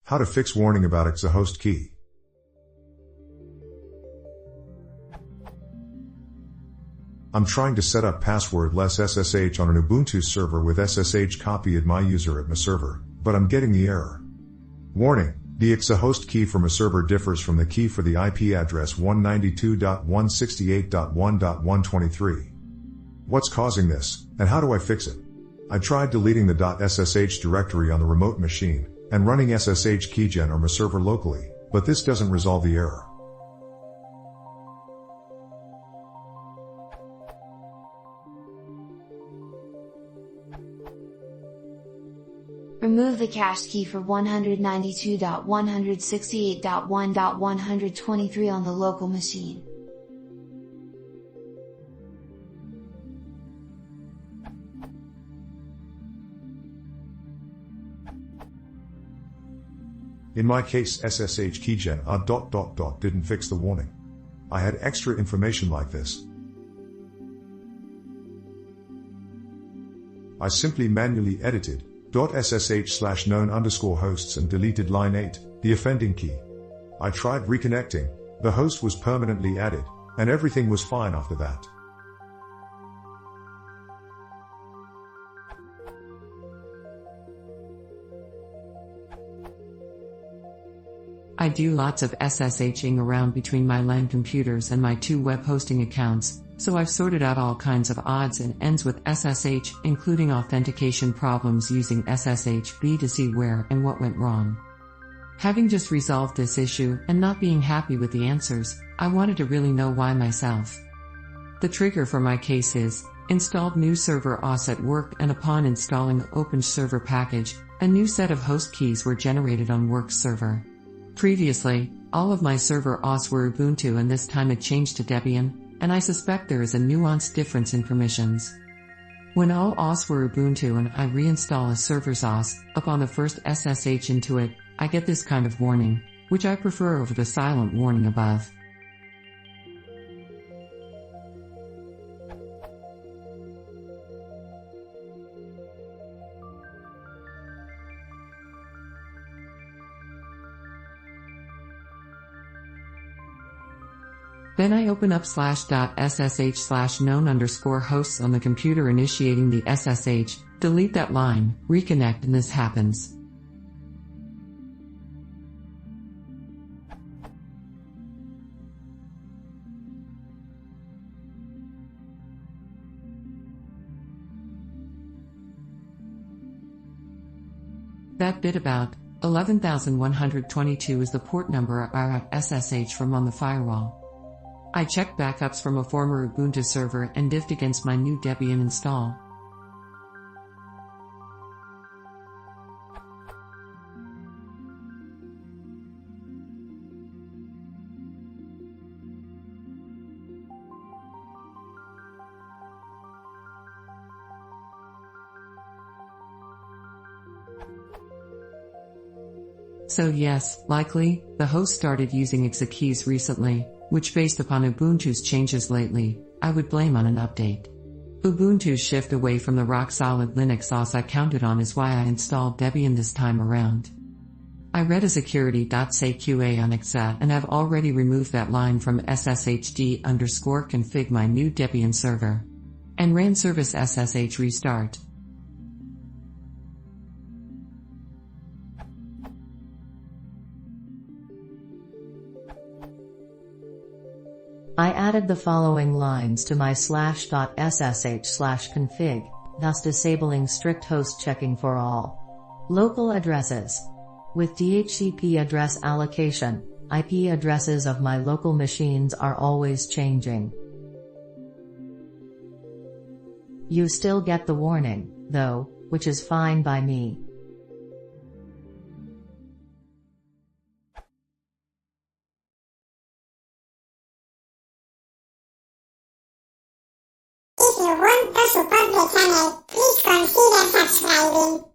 How to fix warning about ECDSA host key. I'm trying to set up passwordless SSH on an Ubuntu server with SSH copied my user at my server, but I'm getting the error. Warning: the ECDSA host key for my server differs from the key for the IP address 192.168.1.123. What's causing this, and how do I fix it? I tried deleting the .ssh directory on the remote machine, and running SSH keygen on my server locally, but this doesn't resolve the error. Remove the cached key for 192.168.1.123 on the local machine. In my case, SSH keygen didn't fix the warning. I had extra information like this. I simply manually edited .ssh/known_hosts and deleted line 8, the offending key. I tried reconnecting, the host was permanently added, and everything was fine after that. I do lots of SSHing around between my LAN computers and my 2 web hosting accounts, so I've sorted out all kinds of odds and ends with SSH, including authentication problems using SSH-B to see where and what went wrong. Having just resolved this issue and not being happy with the answers, I wanted to really know why myself. The trigger for my case is, installed new server OS at work, and upon installing the ubuntuserver package, a new set of host keys were generated on work server. Previously, all of my server OS were Ubuntu, and this time it changed to Debian, and I suspect there is a nuanced difference in permissions. When all OS were Ubuntu and I reinstall a server's OS, upon the first SSH into it, I get this kind of warning, which I prefer over the silent warning above. Then I open up /.ssh/known_hosts on the computer initiating the SSH, delete that line, reconnect, and this happens. That bit about 11,122 is the port number I got SSH from on the firewall. I checked backups from a former Ubuntu server and diffed against my new Debian install. So yes, likely, the host started using ECDSA keys recently, which based upon Ubuntu's changes lately, I would blame on an update. Ubuntu's shift away from the rock-solid Linux OS I counted on is why I installed Debian this time around. I read a security.sqa on ECDSA and have already removed that line from sshd_config my new Debian server. And ran service ssh restart. I added the following lines to my /.ssh/config, thus disabling strict host checking for all local addresses. With DHCP address allocation, IP addresses of my local machines are always changing. You still get the warning, though, which is fine by me. If you want to support the channel, please consider subscribing.